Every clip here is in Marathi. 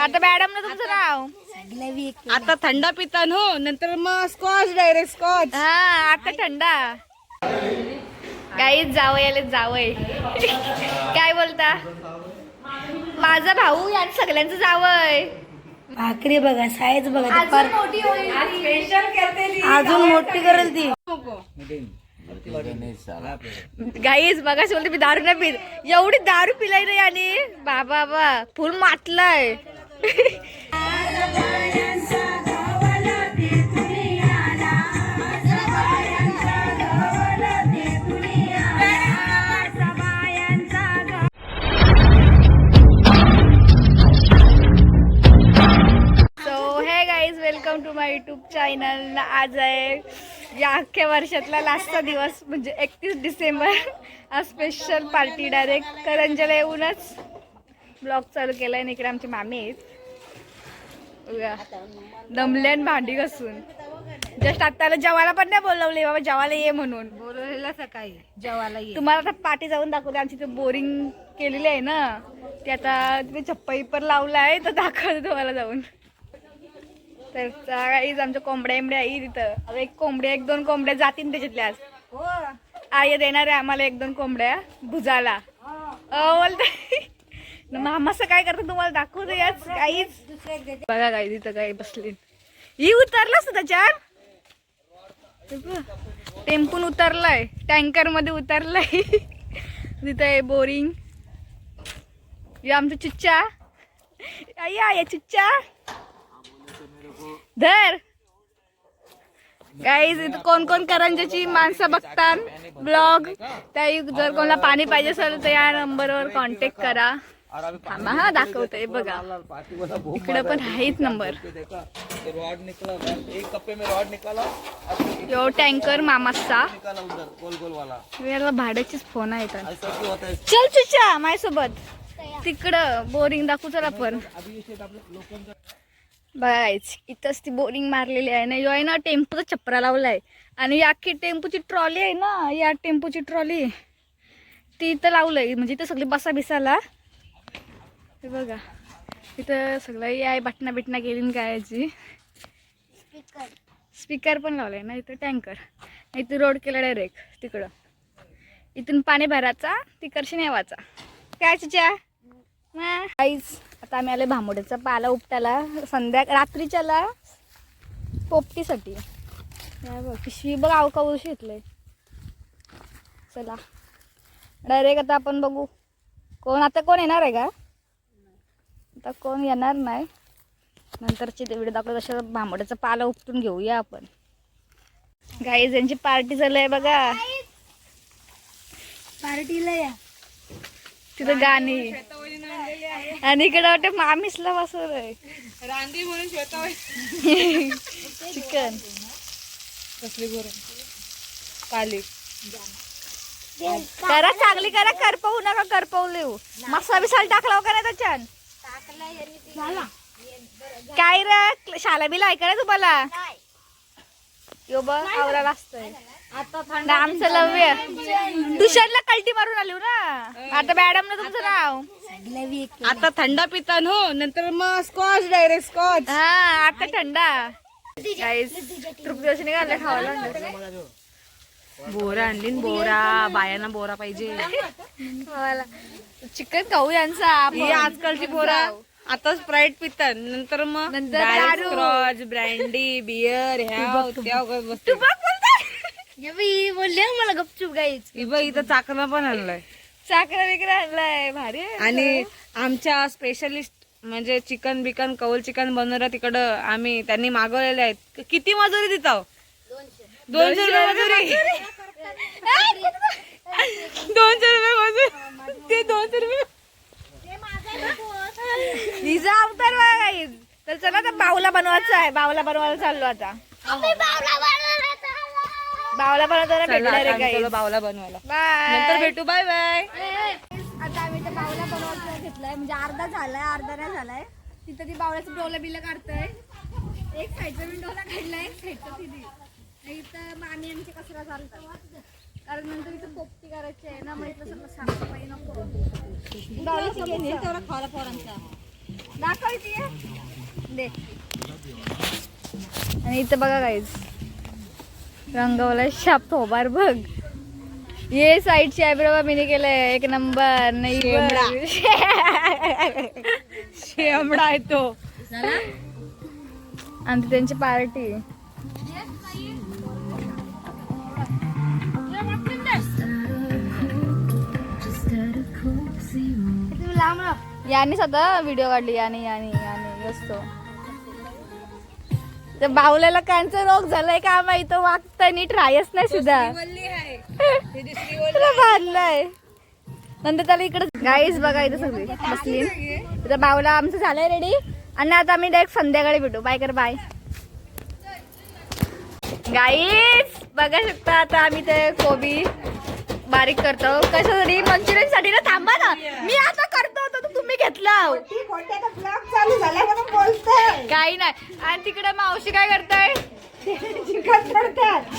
आता मॅडम ना तुमचं नाव आता थंडा पिता हो, नंतर मग स्कॉच, डायरेक्ट स्कॉच. हा आता थंडा. काहीच जावं याला जावंय. काय बोलता? माझा भाऊ आणि सगळ्यांचं जावंय. भाकरी बघा, साईज बघा, अजून मोठी होईल. अजून मोठी करेल ती. गाईज बघा बोलते मी दारू नाही पित. एवढी दारू पिलाय नाही आणि बाबा बा फुल मातलाय. Welcome to my YouTube channel. आज आहे या अख्ख्या वर्षातला लास्टचा दिवस म्हणजे 31 डिसेंबर. आज स्पेशल पार्टी डायरेक्ट करंजला येऊनच ब्लॉग चालू केला आहे. इकडे आमचे मामी आहेत दमले आणि भांडी घासून. जस्ट आत्ताला जेवायला पण नाही बोलवले बाबा, जेवायला ये म्हणून बोलवलेला सकाळी जेवायला ये. तुम्हाला आता पार्टी जाऊन दाखवते. आमची ते बोरिंग केलेली आहे ना, ते आता तुम्ही छप्पा पर लावला आहे तर दाखवते तुम्हाला जाऊन. तर काहीच आमच्या कोंबड्या एंबड्या आहे तिथं. आता एक कोंबड्या 1-2 कोंबड्या जातील त्याच्यातल्या. आज आई देणार आहे आम्हाला 1-2 कोंबड्या भुजाला. बोलते मामाचं काय करतो तुम्हाला दाखवतो. याच काहीच बघा काय तिथं काय बसले. ही उतरलास तू त्याच्यात, टेम्पून उतरलाय, टँकर मध्ये उतरलाय. तिथं आहे बोरिंग. या आमचं चिच्चा या चिच्चा धर. गाईज इथं कोण कोण करंजाची माणसं बघतात ब्लॉग. त्याही जर कोणाला पाणी पाहिजे असेल तर या नंबरवर कॉन्टॅक्ट करा. हा दाखवतोय बघा, इकडं पण आहेच नंबर. यो टँकर मामाचा याला भाड्याचीच फोन आहे. चल चिच्चा माझ्यासोबत तिकडं बोरिंग दाखवू. चल आपण बघायच इथंच ती बोरिंग मारलेली आहे ना. यो आहे ना टेम्पूचा छपरा लावलाय आणि या अख्खी टेम्पूची ट्रॉली आहे ना, या टेम्पूची ट्रॉली ती इथं लावलंय. म्हणजे इथं सगळी बसा बिसाला हे बघा. इथं सगळं आहे बटना बिटना गेली काय याची. स्पीकर पण लावलाय ना इथं. टँकर इथं रोड केला डायरेक्ट तिकडं. इथून पाणी भरायचा तिकडशी नेवाचा. काय चिच्या काहीच. आता आम्ही आले भांबोड्याचा पाला उपटाला रात्रीच्याला पोपटीसाठी. पिशवी बघ अवकावशी घेतलंय. चला डायरेक्ट आता आपण बघू कोण आता कोण येणार आहे का. आता कोण येणार नाही, नंतरची व्हिडिओ दाखवत. अशा भांबोड्याचा पाला उपटून घेऊया आपण. गाईज यांची पार्टी चालू आहे बघा. पार्टीला या. तिथं गाणी आणि इकडे वाटतं मामीसला बसवलंय रांदी म्हणून चिकन कसली काली करा चांगली करा. करपवू नका, करपवू लिहू. मसाला बिसाला टाकला का नाही त्याच्यात. काय रे शाला बिला ऐका ना तुम्हाला. यो बघ आवराला असतंय. आमचं लव्य तुषारला कल्टी मारून आली ना. आता मॅडम ना तुमचं नाव. आता थंडा पिता हो, नंतर मग स्कॉच, डायरेक्ट स्कॉच. हा आता थंडा. तृप्ती निघाले खावायला. बोरा आणली बोरा, बायांना बोरा पाहिजे. चिकन खाऊ यांचा. ही आजकालची बोरा आता स्प्राईट पितात, नंतर मग स्कॉच, ब्रँडी, बियर ह्या बोलले मला गपचूप गाईच. इथं चाकणा पण आणलाय. चाकरा बिकरा आणलाय भारी. आणि आमच्या स्पेशलिस्ट म्हणजे चिकन बिकन कौल चिकन बनवणार तिकडं आम्ही त्यांनी मागवलेले आहेत. किती मजुरी देता. 200 रुपये मजुरी. 200 रुपये मजुरी. ते 200 रुपये हिचा अवतार बघा. तर चला आता बावला बनवायचा आहे. बावला बनवायला चाललो आता. बावला बनवताना भेटणार आहे काही. बावला बनवायला बाय. नंतर भेटू. Bye bye. आता आम्ही ते बावला बनवायचा घेतलाय. म्हणजे अर्धा झालाय, अर्धा नाही झालाय. तिथं ती बावल्याचं डोलं बिलं काढतंय. एक साईडचा विंडोला काढलाय, एक साईडचा तिथे. इथं मामी आमची कचरा चालतात कारण नंतर इथं पोपटी करायची आहे ना. मग इथलं सगळं साफसफाई नको. तेवढा खायला पोरांचा. दे. आणि इथं बघा गाईज रंगवला शाप थोबार बघ. ये साईडची आयब्रो मी केलंय एक नंबर. नाही शेमडा आहे तो. आणि त्यांची पार्टी. याने स्वतः व्हिडिओ काढली. याने याने याने असतो. त्या बावल्याला कॅन्सर रोग झालाय का माहिती. वागता नीट राहायच नाही सुद्धा. तुला बांधलाय नंतर त्याला इकडे. गाईज बघा इथं सगळी बसली. इथं बावला आमचं झालंय रेडी. आणि आता आम्ही डायरेक्ट संध्याकाळी भेटू. बाय कर बाय. गाईज बघा शकता आता आम्ही ते कोबी बारीक करतो. कशासाठी मंचुरियन साठी ना. थांबा ना मी आता करतो तर तुम्ही घेतला. काही नाही. आणि तिकडे मावशी काय करताय.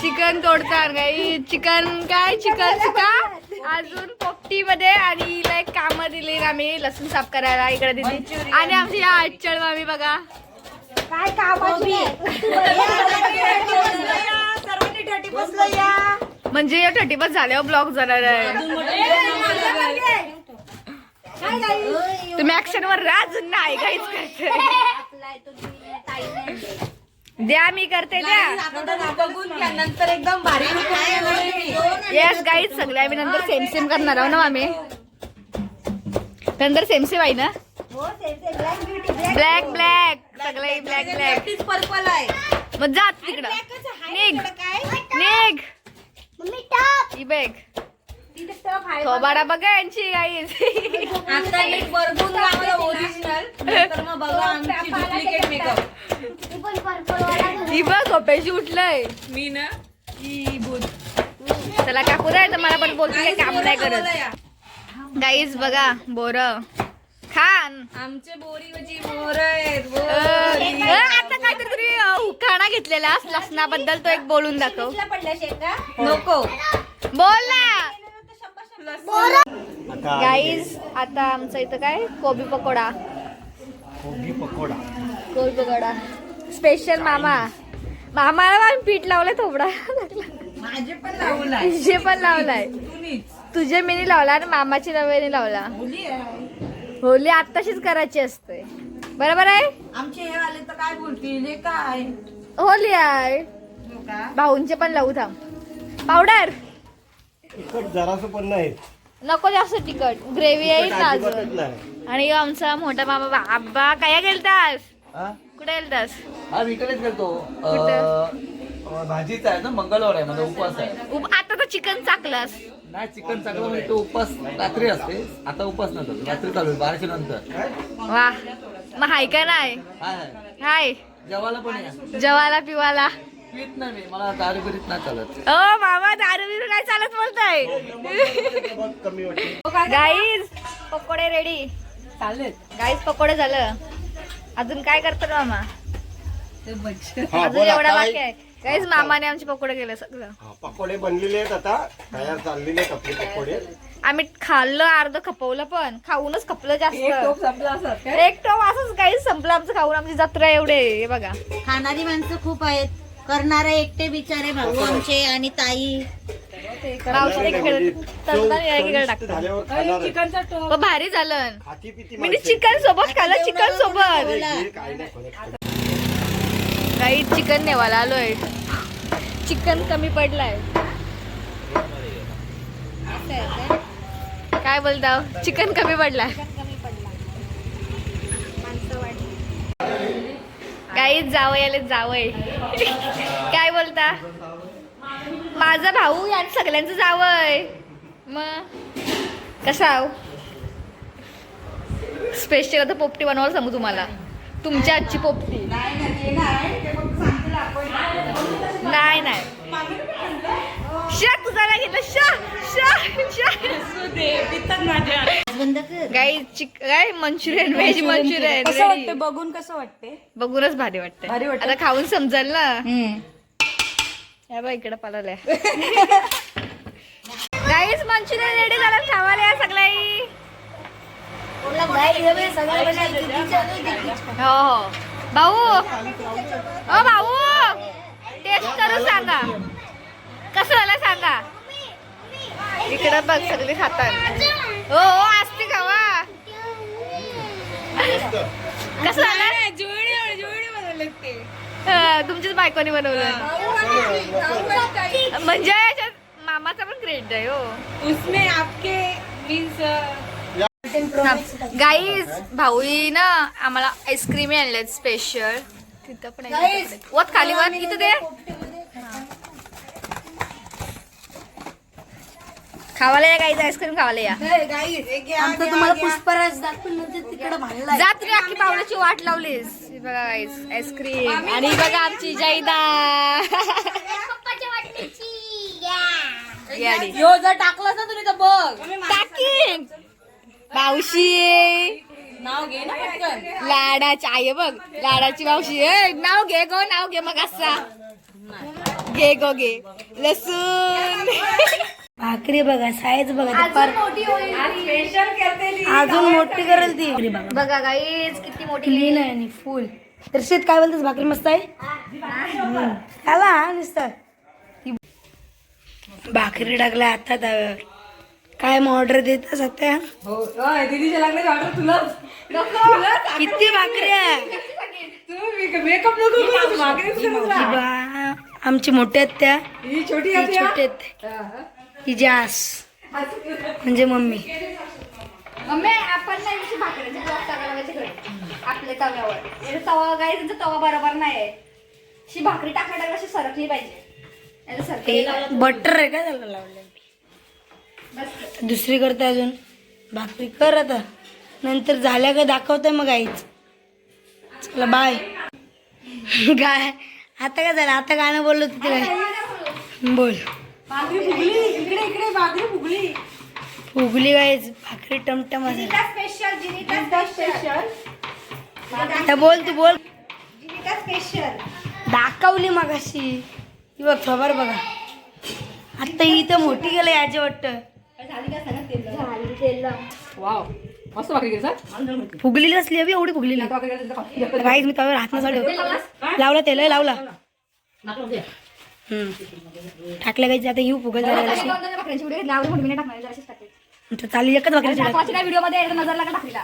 चिकन तोडतात काही. चिकन काय चिकन सुका अजून पोपटी मध्ये. आणि हिला एक काम दिली आम्ही लसूण साफ करायला इकडे दिली. आणि आमची या आजचळ मामी बघा काय कामाची म्हणजे 30 झाल्यावर ब्लॉग जाणार आहे. तुम्ही ऍक्शन वर राज नाही काहीच करते. द्या मी करते द्या. बघून घ्या नंतर एकदम भारी. येस गाईज सगळे आम्ही नंतर सेम सेम करणार आहोत ना आम्ही. नंतर सेम सेम आहे ना. ब्लॅक ब्लॅक सगळे ब्लॅक ब्लॅक पर्पल आहे. मग जात तिकडं निघ निघ. ही बॅग थोबाडा बघा यांची गाईज. आता एक बरगून लावलं ओरिजिनल. नंतर मग बघा आमची डुप्लिकेट मेकअप. ही बघ खोप्याशी उठलंय. मी ना ही भूत. चला काकू द्या तर मला पण बोलते काही काम नाही करत. गाईज बघा बोर खान. आमचे बोरीवची मोर आहेत. आता काहीतरी तरी उखाणा घेतलेला लसणाबद्दल तो एक बोलून दाखव. नको बोल ना. गाईज आता आमचं इथं काय कोबी पकोडा. कोबी पकोडा स्पेशल मामाला आम्ही पीठ लावलंय. थोबडा माझे पण लावलाय. तुझे पण लावलाय. तुझे मीनी लावला आणि मामाची नव्याने लावला. होली आत्ताशीच करायची असते बरोबर आहे. आमचे हे आले तर काय बोलतील. हे काय होली आहे. भाऊंचे पण लावू थांब. पावडर जरासं पण नाही. नको जास्त तिखट. ग्रेव्ही आहे ना अजून. आणि आमचा मोठा मामा आब्बा काय गेलतास. कुठे गेलतास. हा विकलेच गेलतो. भाजीचा आहे ना. मंगळवार आहे माझा उपवास आहे. आता तर चिकन चाकलास. नाही चिकन चांगलं म्हणजे तो उपवास रात्री असते. आता उपवास नसतो रात्री चालू 12च्या नंतर. वा मग हाय का नाही. हाय हाय जेवायला पण या. जेवायला पिवाला पीत नाही मी. मला दारू बिरीत नाही चालत. ओ मामा दारू बिरू काय चालत बोलताय. कमी वाटते. गाईज पकोडे रेडी. चालेल. गाईज पकोडे झालं. अजून काय करतो मामा. हा, अजून बोल एवढा आता. बाकी आहे. गाईज मामाने आमचे पकोडे केले सगळं. हा, पकोडे बनलेले आहेत आता. तयार चाललेले आहेत आपले पकोडे. आम्ही खाल्लं अर्ध खपवलं पण खाऊनच खपलं जास्त. संपला असत. एक टोप असंच काही संपलं आमचं खाऊन. आमची जत्रा एवढे हे बघा. खाणारी माणसं खूप आहेत. करणारे एकटे बिचारे भाऊ आमचे आणि ताई. मावशी एकीकडे तंदाने एकीकडे चविष्ट टाकतो. झाल्यावर खाणार आहे. चिकनचा टोप. पण भारी झालं. खाती पिती मी माणसं. चिकन सोबत खाल्लं. चिकन सोबत हे काय नाही फरक. काही चिकन नेवायला आलोय. चिकन कमी पडलाय. काय बोलता. चिकन कमी पडलाय. काही जावय आले जावय. काय बोलता. माझा भाऊ या सगळ्यांचं जावय. मग कसा स्पेशल आता पोपटी बनवायला सांगू तुम्हाला. तुमच्या आजची पोपटी. नाही नाही शा तुझा नाही घेतला. बंद कर. काय मंचुरियन व्हेज मंचुरियन कसं वाटतं बघून. कसं वाटते. बघूनच भारी वाटतंय. भारी वाटतंय. आता खाऊन समजेल ना. या बा इकडे पालाल्या. गाईस मंचुरियन रेडी झालं. खावायला या सगळ्याही. हो हो भाऊ, ओ भाऊ टेस्ट करून सांगा कसं झालं सांगा. इकडं बघ सगळे खातात. हो हो असते खावा. कसं झालं? तुमच्याच बायकोने बनवलं म्हणजे याच्यात मामाचा पण क्रेडिट आहे हो. उसमें आपके मीन्स गाईज भाऊई ना आम्हाला आईस्क्रीम आणल्यात स्पेशल. तिथं पण आहे वत खाली वर इथं दे खावाला या गाईज आईस्क्रीम खावाला या. तुम्हाला पुष्पराज तिकडे भांडला जा तुम्ही अख्खी पावलाची वाट लावलीस. हे बघा गाईज आईस्क्रीम आणि बघा आमची जाईदा याडी. यो जर टाकलं ना तुम्ही तर बघ टाकीन मावशी नाव घे ना पटकन. लाडाची आई बघ लाडाची मावशी. ए नाव घे गो नाव घे मग असा घे गो घे लसूण. भाकरी बघा साईज बघा स्पेशल करते अजून मोठी करेल ती बघा बघा गाईज किती मोठी क्लीन आहे आणि फुल. तर शेत काय बोलतेस भाकरी मस्त आहे. आला नुसतं भाकरी टाकल्या आता तव्यावर. काय मग ऑर्डर देत सत्या. हो दीदीच्या लागले ऑर्डर तुला किती भाकऱ्या मेकअप नको करू, भाकरीच करू ना. बा, आमची मोठी आहेत त्या ही छोटी ही आहे छोटी आहेत. ही जास म्हणजे मम्मी. मम्मी आपण नाही अशी भाकरीची ब्लॉक टाकायला घरी आपल्या तव्यावर. याचा तवा गाई त्यांचा तवा बरोबर नाही आहे. अशी भाकरी टाकायला अशी सरकली पाहिजे. नाहीतर सरकली लावलं बटर आहे का त्याला लावलं. बस. दुसरी करते अजून भाकरी कर आता. नंतर झाल्या का दाखवतोय मग आईच. चला बाय. काय आता काय झालं. आता गाणं बोललो तिथे काय बोल. भाकरी फुगली इकडे इकडे भाकरी फुगली. फुगली गायच भाकरी टमटम असेल. स्पेशल जिनिता स्पेशल आता बोल तू बोल. जिनिता स्पेशल दाखवली मग अशी. ही बघ खबर बघा. आता ही तर मोठी गेलं याची वाटतं. झाली का सगळं तेल वाव मस्त भाकरी केली. फुगलेली असली अभि एवढी फुगलेली. गाईज मी तव्यावर हात नसा लावला तेल लावला. टाकल्या गाईज आता येऊ फुगल अशी. चालू एकच भाकरी व्हिडिओ मध्ये नजर लागा टाकलीला.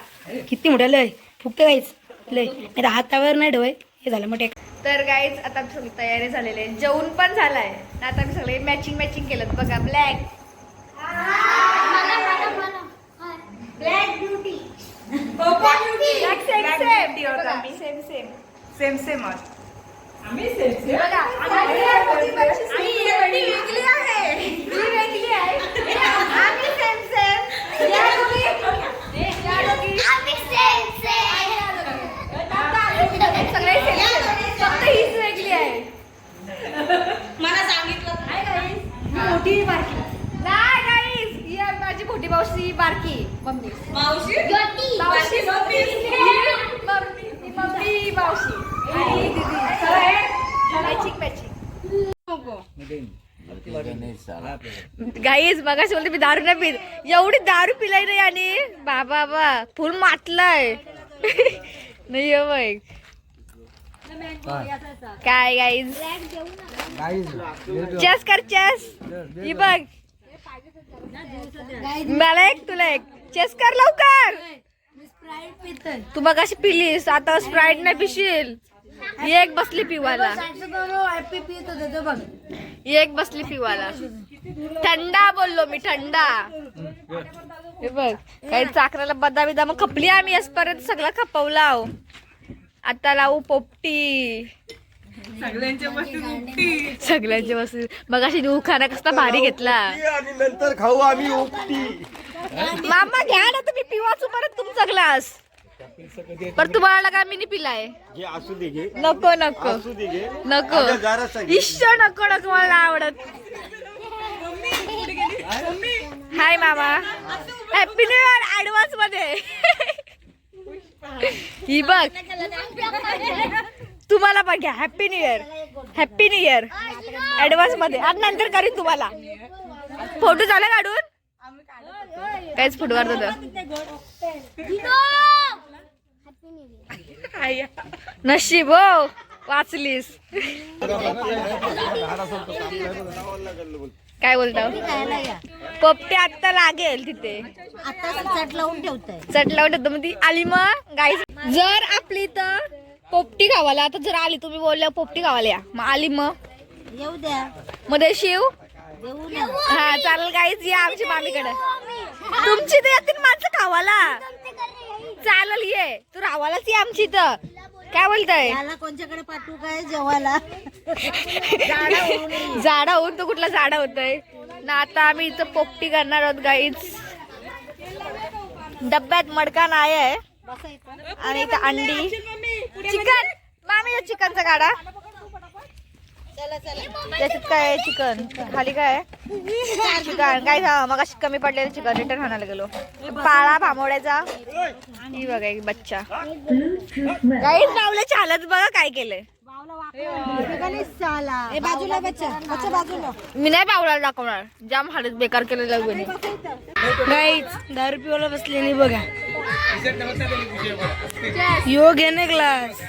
किती मोठ्या लय फुगते गाईज लय. नाही तर हातावर नाही डोय. हे झालं मोठे. तर गाईज आता सगळी तयारी झालेली आहे. जेवण पण झालाय. आता मी सगळे मॅचिंग मॅचिंग केलं बघा. ब्लॅक सेम सेम फक्त हीच वेगळी आहे. मला सांगितलं मोठी बारकी नाही गाईज. ही आहे माझी मोठी मावशी बारकी मम्मी मावशी मावशी मम्मी मावशी आणि दीदी मॅचिंग मॅचिंग. गाईज मगाशी बोलते मी दारू नाही पीत. एवढी दारू पिलाय नाही आणि बाबा बा फुल मातलाय नाही हो बाई. काय गाईज चेस कर चेस. ही बघ मला एक तुला एक चेस कर लवकर. तू बघ अशी पिलीस आता स्प्राईट नाही पिशील. एक बसली पिवाला. एक बसली पिवाला. थंडा बोललो मी थंडा. हे बघ काही चाकराला बदा बिदा मग खपली आम्ही आजपर्यंत सगळं खपवला. आता लावू पोपटी. सगळ्यांच्या वस्तू बघ अशी खाना कसला भारी घेतला. आणि नंतर खाऊ आम्ही उपटी. मामा घ्या ना तुम्ही पिवाचू परत तुमचा ग्लास. पर तुम्हाला का मी नाही पिलाय. घे असू दे घे. नको नको असू दे घे. नको अगं जरासं घे. इश्श नको नको मला नाही आवडत. हाय मामा हॅपी न्यू इयर ऍडव्हान्स मध्ये. ही बघ तुम्हाला पण घ्या happy new year. Happy new year advance मध्ये. आणि नंतर करीन तुम्हाला. फोटो झाला काढून काहीच फोटो काढतो. नशीब हो वाचलीस. काय बोलता पोपटी आत्ता लागेल तिथे चट लावून ठेवतो मग ती आली मग गाईस. जर आपली इथं पोपटी गावाला आता जर आली तुम्ही बोलल्या पोपटी गावाला या मग आली मग येऊ द्या मध्ये शिव हा चालेल गाईच या आमच्या मामीकडे. तुमची तर येतील माणसं खावाला चालेल ये तू रावालाच ये आमची इथं. काय बोलताय कोणच्याकडे पाठवू काय जेवायला झाडा होऊन तो कुठला झाडा होतय ना. आता आम्ही इथं पोपटी करणार आहोत गाईच. डब्यात मडका नाही आहे आणि इथं अंडी चिकन. मामी चिकनचा गाडा त्याच्यात काय आहे चिकन खाली काय चिकन काय मग कमी पडलेलं चिकन रिटर्न आणायला गेलो. पाळा भांबवड्याचा ही बघा एक बच्चा गाईच बावल्याची हालत बघा काय केलंय. बाजूला बच्चा बाजूला मी नाही बावळाला दाखवणार जाम हालत बेकार केलेलं. गाईच दारू पिवायला बसलेली बघा. यो घे ना ग्लास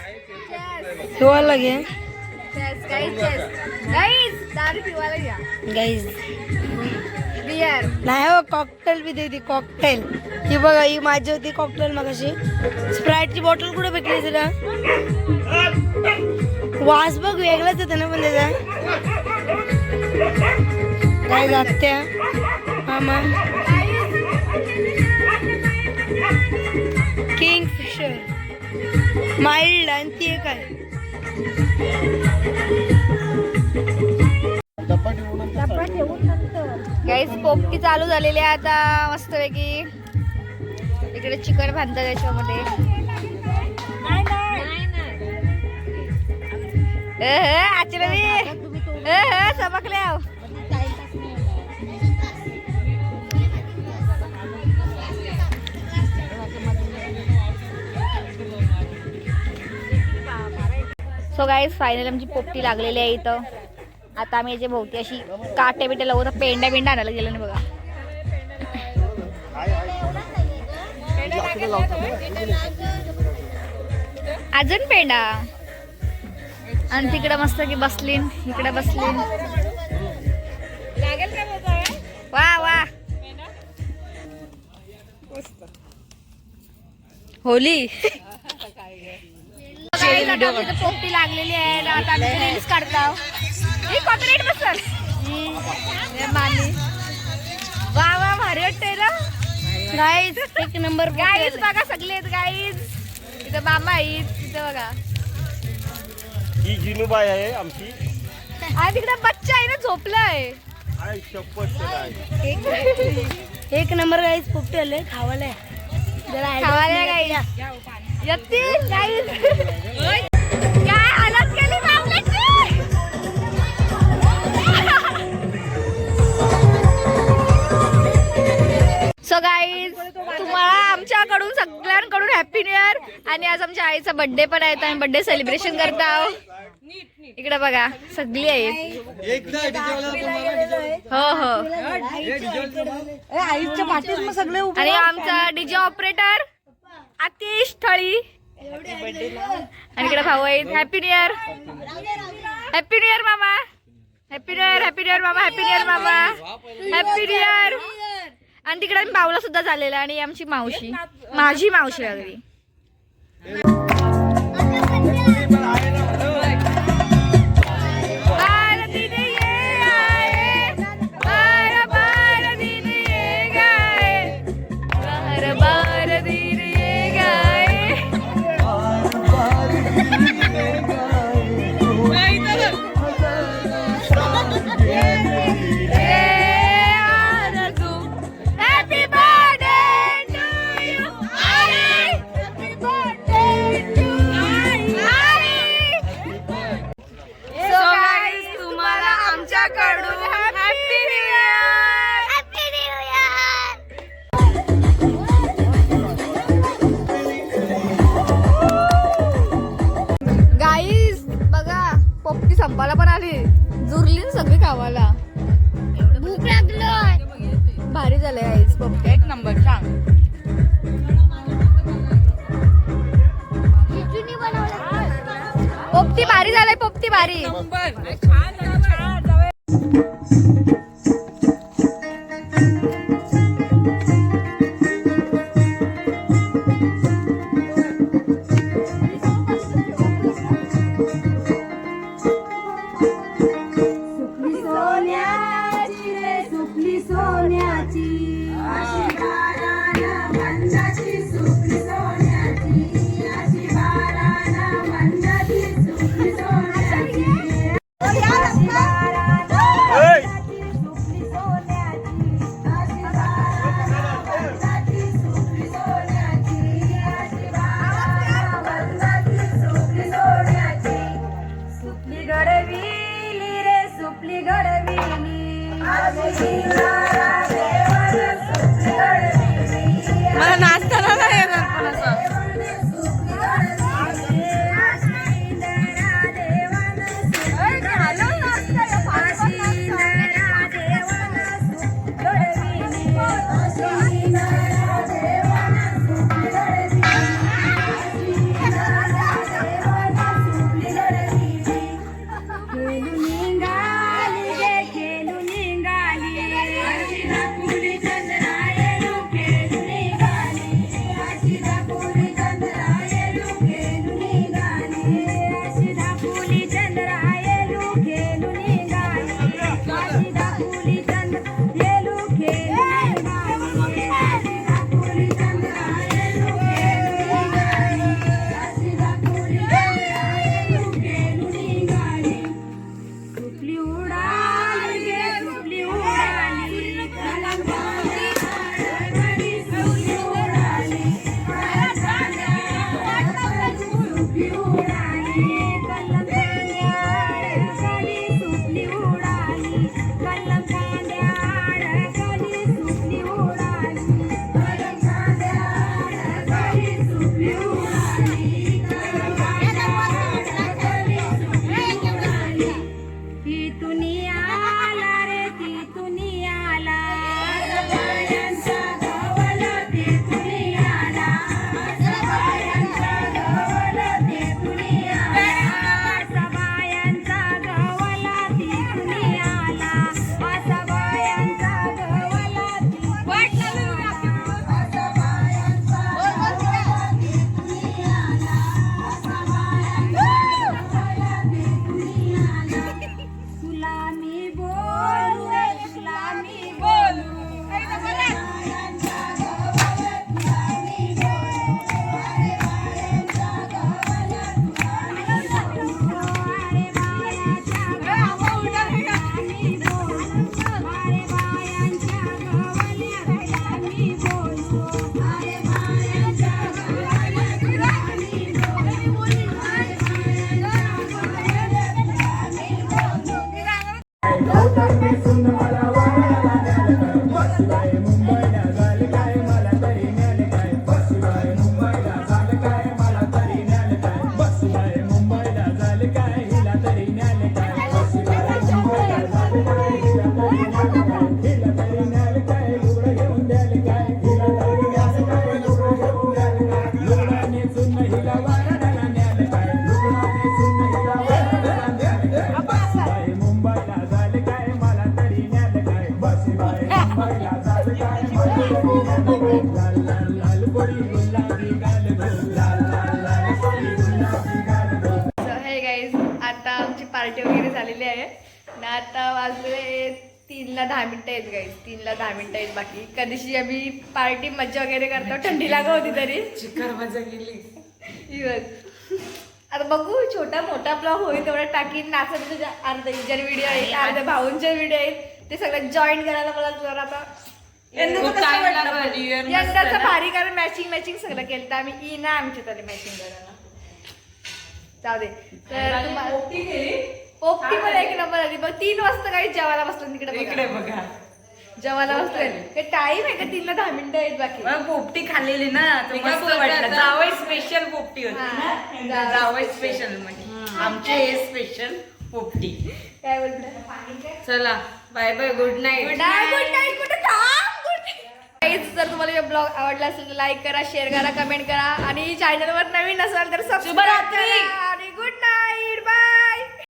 पिवायला घे गाईज. बियर नाही हो कॉकटेल बी दे कॉकटेल. ही बघा ही माझी होती कॉकटेल मगाशी. स्प्राईटची बॉटल कुठे भेटली जरा वास बघ वेगळाच येतो ना पण त्याचा. काय जात्या मामा किंग फिशर माइल्ड आणि ती एक आहे. गाईस पोपटी चालू झालेली आहे आता मस्तपैकी. इकडे चिकन बांधतात त्याच्यामध्ये. चमकले सो गाईस फायनल आमची पोपटी लागलेली आहे इथं. आता आम्ही याच्या भोवती अशी काटे बिटे लावू पेंड्या बिंड्या आणायला गेलो नाही बघा. अजून पेंडा आणि तिकडे मस्त की बसलीन इकडे बसलीन. वा वा होली पोपटी लागलेली आहे. आता आम्ही रील्स काढतो. कॉपीराइट बसल मानी. वा वा भारी वाटतंय ना गाईज. एक नंबर गाईज बघा सगळे आहेत गाईज. इथं मामा आहेत तिथं बघा. ही जिनूबाई आहे आमची. आणि तिकडे बच्चा आहे ना झोपलाय. एक नंबर गाईज पोपटी आले खावायला खावायला गाईज येतील गाईज. काय हालत केली बापल्याची. सो गाईज तुम्हाला आमच्याकडून सगळ्यांकडून हॅपी न्यू इयर. आणि आज आमच्या आईचा बर्थडे पण आहे. आम्ही बर्थडे सेलिब्रेशन करत आहोत. इकडे बघा सगळी आहेत. हो हो आईच्या पाठीत मग सगळे आणि आमचा डीजे ऑपरेटर आतिश थळी. आणि इकडे भाऊ आहेत. Happy new year. Happy new year मामा. Happy new year. Happy new year मामा. हॅपी न्यू इयर मामा. Happy new year. आणि तिकडे आम्ही बावला सुद्धा झालेला. आणि आमची मावशी माझी मावशी लागली. संपाला पण आली जुरली सगळी गावाला. भूक लागली भारी झालंय आईच पोपटी. एक नंबर छान. पोपटी भारी झालाय, पोपटी भारी. मला नाचताना नाही येणार पण असं. हे गाईज आता आमची पार्टी वगैरे झालेली आहे आणि आता वाजले 3ला 10 मिनिटं आहेत गाईज. 3ला 10 मिनिटं आहेत बाकी. कधीशी आम्ही पार्टी मज्जा वगैरे करतो, थंडी लागत होती तरी चिकार मजा गेली. आता बघू, छोटा मोठा ब्लॉग होईल तेवढा टाकीन. नाचायचं तुझ्या अर्ध्या हिजर व्हिडिओ आहेत, अर्ध्या भाऊंचे व्हिडिओ आहेत, ते सगळं जॉईन करायला मला जरा आता यंदाचं भारी, कारण मॅचिंग सगळं केलं तर आम्ही ना आमच्या तरी मॅचिंग करायला जाऊ दे. तर तुम्हाला पोपटी पण एक नंबर आली बघ. 3 वाजता काही जेवायला बसलो तिकडे बघा. जेवायला बसलोय. टाइम आहे का? 3ला 10 मिनिटं आहेत बाकी. पोपटी खाल्लेली ना, जावई स्पेशल पोपटी होती. जावई स्पेशल म्हणजे आमचे हे स्पेशल पोपटी. काय बोलतो? चला bye bye, good night. Good night. कुठे थांब. जर तुम्हाला ब्लॉग आवडला असेल तर लाईक करा, शेअर करा, कमेंट करा आणि चॅनलवर नवीन असाल तर सबस्क्राईब करा.